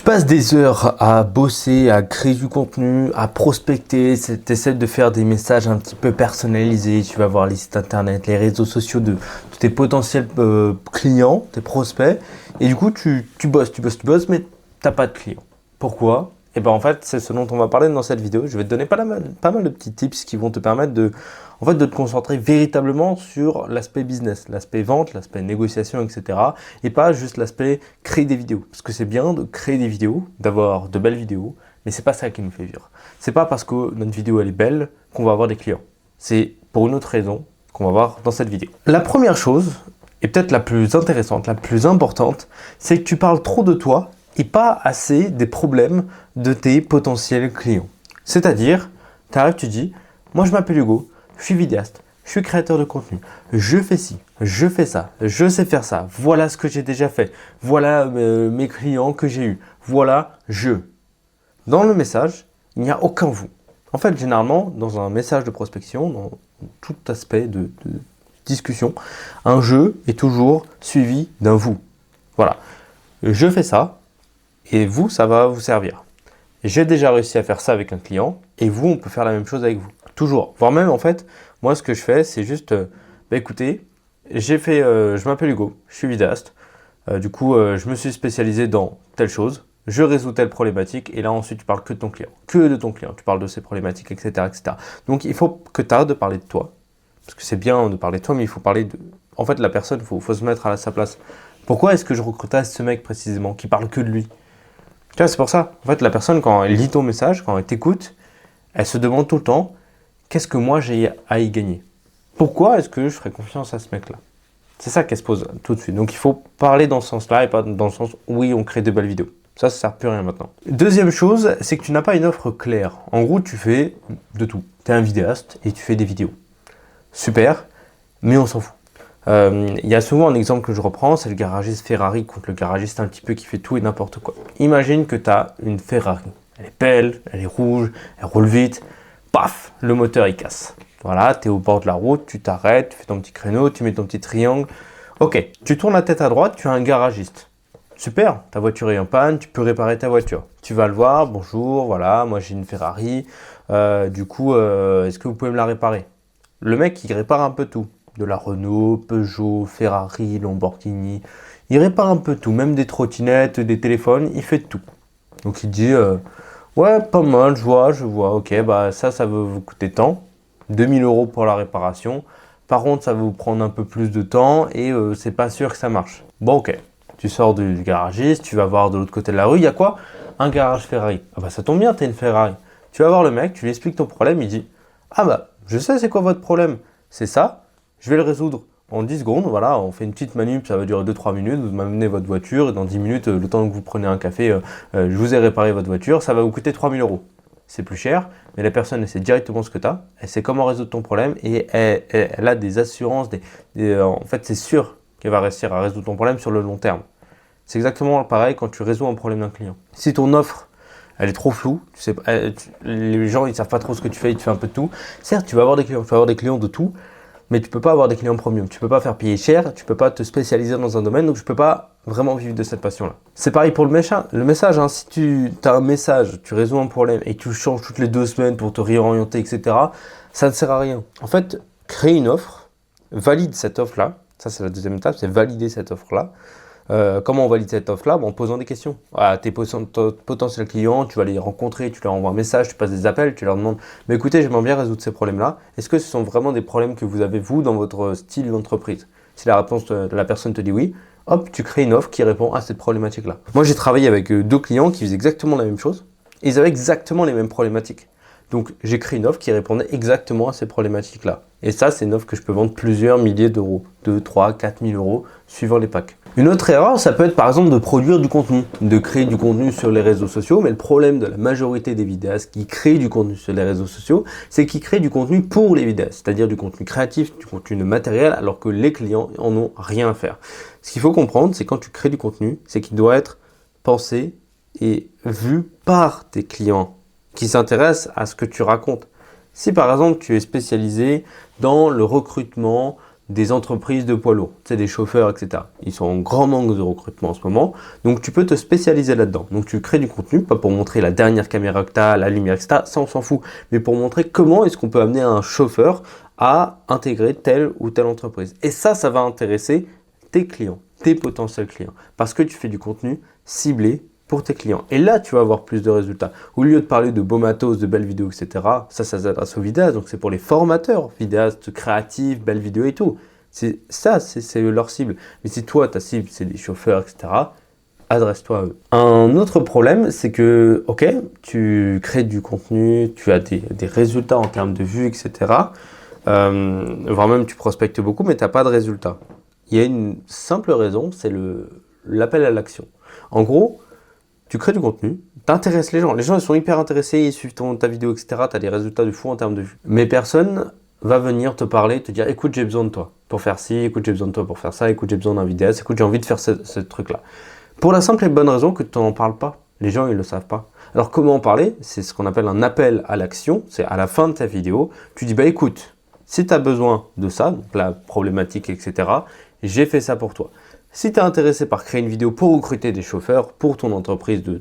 passes des heures à bosser, à créer du contenu, à prospecter, tu essaies de faire des messages un petit peu personnalisés, tu vas voir les sites internet, les réseaux sociaux de tes potentiels clients, tes prospects, et du coup tu bosses, mais t'as pas de clients. Pourquoi? Et ben en fait c'est ce dont on va parler dans cette vidéo. Je vais te donner pas mal de petits tips qui vont te permettre de te concentrer véritablement sur l'aspect business, l'aspect vente, l'aspect négociation, etc. Et pas juste l'aspect créer des vidéos. Parce que c'est bien de créer des vidéos, d'avoir de belles vidéos, mais c'est pas ça qui nous fait vivre. C'est pas parce que notre vidéo elle est belle qu'on va avoir des clients. C'est pour une autre raison qu'on va voir dans cette vidéo. La première chose, et peut-être la plus intéressante, la plus importante, c'est que tu parles trop de toi et pas assez des problèmes de tes potentiels clients. C'est-à-dire, tu arrives, tu dis, moi je m'appelle Hugo, je suis vidéaste, je suis créateur de contenu, je fais ci, je fais ça, je sais faire ça, voilà ce que j'ai déjà fait, voilà mes clients que j'ai eus, voilà je. Dans le message, il n'y a aucun vous. En fait, généralement, dans un message de prospection, dans tout aspect de discussion, un je est toujours suivi d'un vous. Voilà, je fais ça et vous, ça va vous servir. J'ai déjà réussi à faire ça avec un client et vous, on peut faire la même chose avec vous. Toujours. Voire même, en fait, moi, ce que je fais, c'est juste, écoutez, je m'appelle Hugo, je suis vidéaste. Je me suis spécialisé dans telle chose, je résous telle problématique et là, ensuite, tu parles que de ton client. Que de ton client. Tu parles de ses problématiques, etc., etc. Donc, il faut que tu arrêtes de parler de toi. Parce que c'est bien de parler de toi, mais il faut parler de... En fait, la personne, il faut se mettre à sa place. Pourquoi est-ce que je recrutais ce mec précisément qui parle que de lui? Tu vois, c'est pour ça. En fait, la personne, quand elle lit ton message, quand elle t'écoute, elle se demande tout le temps, qu'est-ce que moi j'ai à y gagner? Pourquoi est-ce que je ferais confiance à ce mec-là? C'est ça qu'elle se pose tout de suite. Donc, il faut parler dans ce sens-là et pas dans le sens, oui, on crée de belles vidéos. Ça sert plus à rien maintenant. Deuxième chose, c'est que tu n'as pas une offre claire. En gros, tu fais de tout. Tu es un vidéaste et tu fais des vidéos. Super, mais on s'en fout. Il y a souvent un exemple que je reprends, c'est le garagiste Ferrari contre le garagiste un petit peu qui fait tout et n'importe quoi. Imagine que tu as une Ferrari. Elle est belle, elle est rouge, elle roule vite. Paf, le moteur il casse. Voilà, tu es au bord de la route, tu t'arrêtes, tu fais ton petit créneau, tu mets ton petit triangle. Ok, tu tournes la tête à droite, tu as un garagiste. Super, ta voiture est en panne, tu peux réparer ta voiture. Tu vas le voir, bonjour, voilà, moi j'ai une Ferrari. Est-ce que vous pouvez me la réparer? Le mec, il répare un peu tout. De la Renault, Peugeot, Ferrari, Lamborghini. Il répare un peu tout, même des trottinettes, des téléphones, il fait tout. Donc il dit, ouais, pas mal, je vois, ok, bah ça va vous coûter tant. 2000 € pour la réparation. Par contre, ça va vous prendre un peu plus de temps et c'est pas sûr que ça marche. Bon, ok. Tu sors du garagiste, tu vas voir de l'autre côté de la rue, il y a quoi? Un garage Ferrari. Ah bah ça tombe bien, t'as une Ferrari. Tu vas voir le mec, tu lui expliques ton problème, il dit, ah bah, je sais c'est quoi votre problème. C'est ça, je vais le résoudre en 10 secondes. Voilà, on fait une petite manip, ça va durer 2-3 minutes. Vous m'amenez votre voiture et dans 10 minutes, le temps que vous prenez un café, je vous ai réparé votre voiture. Ça va vous coûter 3000 €. C'est plus cher, mais la personne, elle sait directement ce que tu as. Elle sait comment résoudre ton problème et elle a des assurances. En fait, c'est sûr qu'elle va réussir à résoudre ton problème sur le long terme. C'est exactement pareil quand tu résous un problème d'un client. Si ton offre, elle est trop floue, les gens ils savent pas trop ce que tu fais, tu fais un peu de tout. Certes, tu vas avoir des clients de tout, mais tu peux pas avoir des clients premium. Tu peux pas faire payer cher, tu peux pas te spécialiser dans un domaine, donc tu peux pas vraiment vivre de cette passion-là. C'est pareil pour le message. Hein, si tu as un message, tu résous un problème et que tu changes toutes les 2 semaines pour te réorienter, etc., ça ne sert à rien. En fait, crée une offre, valide cette offre-là. Ça, c'est la deuxième étape, c'est valider cette offre-là. Comment on valide cette offre-là? En posant des questions. Voilà, tes potentiels clients, tu vas les rencontrer, tu leur envoies un message, tu passes des appels, tu leur demandes mais écoutez, j'aimerais bien résoudre ces problèmes-là. Est-ce que ce sont vraiment des problèmes que vous avez, vous, dans votre style d'entreprise? Si la réponse de la personne te dit oui, hop, tu crées une offre qui répond à cette problématique-là. Moi, j'ai travaillé avec 2 clients qui faisaient exactement la même chose et ils avaient exactement les mêmes problématiques. Donc, j'ai créé une offre qui répondait exactement à ces problématiques-là. Et ça, c'est une offre que je peux vendre plusieurs milliers d'euros, 2, 3, 4 000 € suivant les packs. Une autre erreur, ça peut être par exemple de produire du contenu, de créer du contenu sur les réseaux sociaux. Mais le problème de la majorité des vidéastes qui créent du contenu sur les réseaux sociaux, c'est qu'ils créent du contenu pour les vidéastes, c'est-à-dire du contenu créatif, du contenu matériel, alors que les clients en ont rien à faire. Ce qu'il faut comprendre, c'est quand tu crées du contenu, c'est qu'il doit être pensé et vu par tes clients qui s'intéressent à ce que tu racontes. Si par exemple tu es spécialisé dans le recrutement des entreprises de poids lourds, tu sais, des chauffeurs, etc. Ils sont en grand manque de recrutement en ce moment, donc tu peux te spécialiser là-dedans. Donc tu crées du contenu, pas pour montrer la dernière caméra que tu as, la lumière, etc., ça on s'en fout, mais pour montrer comment est-ce qu'on peut amener un chauffeur à intégrer telle ou telle entreprise. Et ça va intéresser tes clients, tes potentiels clients, parce que tu fais du contenu ciblé pour tes clients. Et là, tu vas avoir plus de résultats. Au lieu de parler de beaux matos, de belles vidéos, etc., ça s'adresse aux vidéastes, donc c'est pour les formateurs, vidéastes créatifs, belles vidéos et tout. C'est leur cible. Mais si toi, ta cible, c'est des chauffeurs, etc., adresse-toi à eux. Un autre problème, c'est que, ok, tu crées du contenu, tu as des résultats en termes de vues, etc., voire même tu prospectes beaucoup, mais tu n'as pas de résultats. Il y a une simple raison, c'est l'appel à l'action. En gros, tu crées du contenu, tu intéresses les gens. Les gens, ils sont hyper intéressés, ils suivent ta vidéo, etc. Tu as des résultats de fou en termes de vues. Mais personne va venir te parler, te dire, écoute, j'ai besoin de toi pour faire ci, écoute, j'ai besoin de toi pour faire ça, écoute, j'ai besoin d'un vidéaste, écoute, j'ai envie de faire ce truc-là. Pour la simple et bonne raison que tu n'en parles pas. Les gens, ils ne le savent pas. Alors, comment en parler? C'est ce qu'on appelle un appel à l'action. C'est à la fin de ta vidéo, tu dis, bah écoute, si tu as besoin de ça, donc la problématique, etc., j'ai fait ça pour toi. Si tu es intéressé par créer une vidéo pour recruter des chauffeurs pour ton entreprise de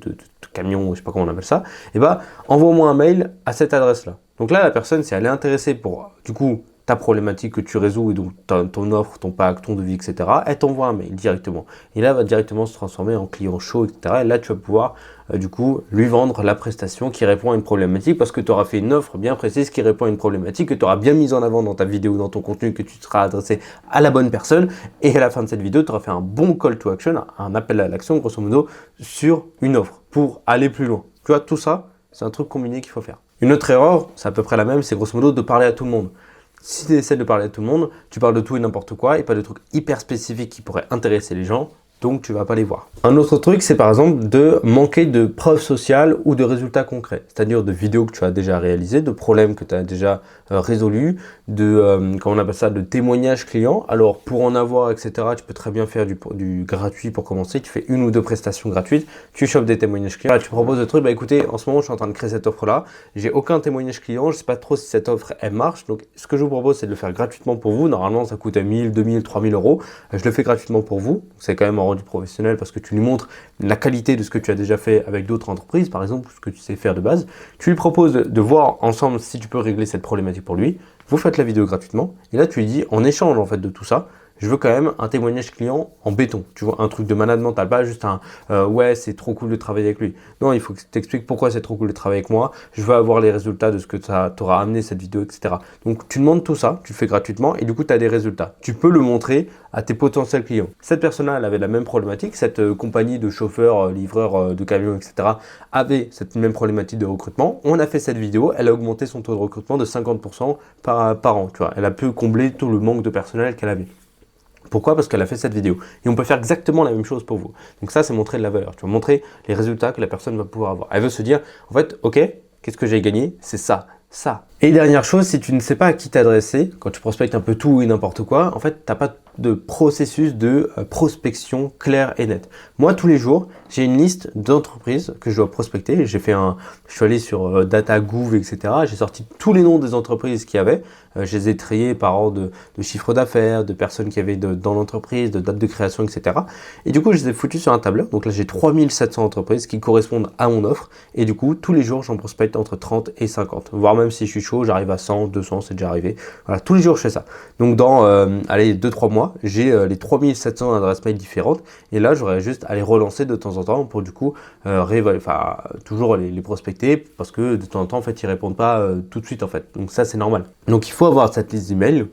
camion, je ne sais pas comment on appelle ça, eh ben, envoie-moi un mail à cette adresse-là. Donc là, la personne, si elle est intéressée pour, du coup, ta problématique que tu résous et donc ton offre, ton pack, ton devis, etc., elle t'envoie un mail directement. Et là, elle va directement se transformer en client chaud, etc. Et là, tu vas pouvoir, du coup, lui vendre la prestation qui répond à une problématique parce que tu auras fait une offre bien précise qui répond à une problématique que tu auras bien mise en avant dans ta vidéo, dans ton contenu, que tu seras adressé à la bonne personne. Et à la fin de cette vidéo, tu auras fait un bon call to action, un appel à l'action, grosso modo, sur une offre pour aller plus loin. Tu vois, tout ça, c'est un truc combiné qu'il faut faire. Une autre erreur, c'est à peu près la même, c'est grosso modo de parler à tout le monde. Si tu essaies de parler à tout le monde, tu parles de tout et n'importe quoi et pas de trucs hyper spécifiques qui pourraient intéresser les gens, donc tu vas pas les voir. Un autre truc, c'est par exemple de manquer de preuves sociales ou de résultats concrets, c'est-à-dire de vidéos que tu as déjà réalisées, de problèmes que tu as déjà résolus, comment on appelle ça, de témoignages clients. Alors pour en avoir, etc., tu peux très bien faire du gratuit pour commencer, tu fais une ou deux prestations gratuites, tu chopes des témoignages clients, là, tu proposes le truc, bah écoutez, en ce moment je suis en train de créer cette offre-là, j'ai aucun témoignage client, je sais pas trop si cette offre elle marche, donc ce que je vous propose c'est de le faire gratuitement pour vous, normalement ça coûte 1000, 2000, 3000 euros, je le fais gratuitement pour vous, c'est quand même rendu professionnel parce que tu lui montres la qualité de ce que tu as déjà fait avec d'autres entreprises, par exemple, ce que tu sais faire de base. Tu lui proposes de voir ensemble si tu peux régler cette problématique pour lui. Vous faites la vidéo gratuitement et là tu lui dis en échange en fait de tout ça, je veux quand même un témoignage client en béton, tu vois, un truc de malade mental, pas juste un ouais c'est trop cool de travailler avec lui. Non, il faut que tu t'expliques pourquoi c'est trop cool de travailler avec moi, je veux avoir les résultats de ce que t'auras amené cette vidéo, etc. Donc tu demandes tout ça, tu le fais gratuitement et du coup tu as des résultats. Tu peux le montrer à tes potentiels clients. Cette personne-là, elle avait la même problématique, cette compagnie de chauffeurs, livreurs de camions, etc. avait cette même problématique de recrutement. On a fait cette vidéo, elle a augmenté son taux de recrutement de 50% par an, tu vois. Elle a pu combler tout le manque de personnel qu'elle avait. Pourquoi? Parce qu'elle a fait cette vidéo. Et on peut faire exactement la même chose pour vous. Donc ça, c'est montrer de la valeur. Tu vas montrer les résultats que la personne va pouvoir avoir. Elle veut se dire, en fait, ok, qu'est-ce que j'ai gagné? C'est ça. Et dernière chose, si tu ne sais pas à qui t'adresser, quand tu prospectes un peu tout et n'importe quoi, en fait, tu n'as pas de processus de prospection clair et net. Moi, tous les jours, j'ai une liste d'entreprises que je dois prospecter. Je suis allé sur DataGouv, etc. J'ai sorti tous les noms des entreprises qu'il y avait. Je les ai triés par ordre de chiffre d'affaires, de personnes qui avaient dans l'entreprise, de date de création, etc. Et du coup, je les ai foutus sur un tableur. Donc là, j'ai 3700 entreprises qui correspondent à mon offre. Et du coup, tous les jours, j'en prospecte entre 30 et 50. Voire même si je suis chaud, j'arrive à 100, 200, c'est déjà arrivé. Voilà, tous les jours, je fais ça. Donc dans, 2-3 mois, j'ai les 3700 adresses mail différentes. Et là, j'aurais juste à les relancer de temps en temps pour du coup, toujours les prospecter parce que de temps en temps, en fait, ils répondent pas tout de suite, en fait. Donc ça, c'est normal. Donc il faut avoir cette liste d'emails,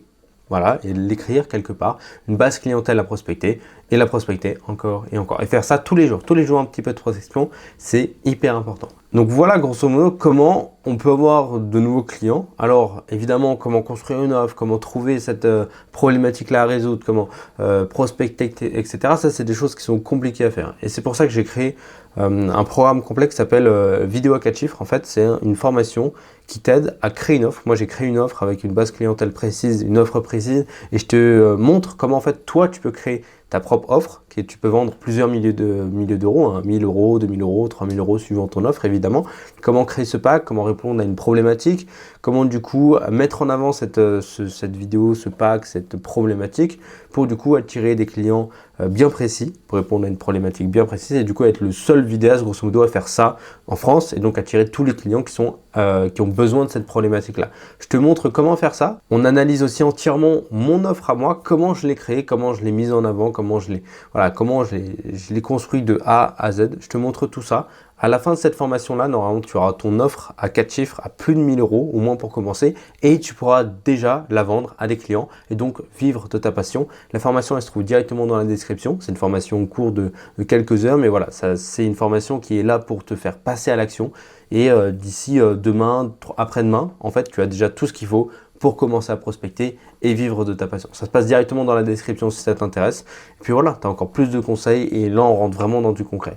voilà, et l'écrire quelque part, une base clientèle à prospecter, et la prospecter encore et encore. Et faire ça tous les jours un petit peu de prospection, c'est hyper important. Donc voilà grosso modo comment on peut avoir de nouveaux clients. Alors évidemment, comment construire une offre, comment trouver cette problématique-là à résoudre, comment prospecter, etc. Ça, c'est des choses qui sont compliquées à faire. Et c'est pour ça que j'ai créé un programme complet qui s'appelle Vidéo à 4 chiffres. En fait, c'est une formation qui t'aide à créer une offre. Moi, j'ai créé une offre avec une base clientèle précise, une offre précise, et je te montre comment en fait toi tu peux créer ta propre offre, que tu peux vendre plusieurs milliers d'euros, 1000 euros, 2000 euros, 3000 euros suivant ton offre évidemment. Comment créer ce pack, comment répondre à une problématique, comment du coup mettre en avant cette vidéo, ce pack, cette problématique pour du coup attirer des clients bien précis, pour répondre à une problématique bien précise et du coup être le seul vidéaste grosso modo à faire ça en France et donc attirer tous les clients qui ont besoin de cette problématique-là. Je te montre comment faire ça. On analyse aussi entièrement mon offre à moi, comment je l'ai créée, comment je l'ai mise en avant, comment je l'ai construit de A à Z. Je te montre tout ça. À la fin de cette formation-là, normalement, tu auras ton offre à 4 chiffres, à plus de 1000 euros, au moins pour commencer, et tu pourras déjà la vendre à des clients et donc vivre de ta passion. La formation, elle se trouve directement dans la description. C'est une formation au cours de quelques heures, mais voilà, c'est une formation qui est là pour te faire passer à l'action. Et d'ici demain, après-demain, en fait, tu as déjà tout ce qu'il faut pour commencer à prospecter et vivre de ta passion. Ça se passe directement dans la description si ça t'intéresse. Et puis voilà, tu as encore plus de conseils et là, on rentre vraiment dans du concret.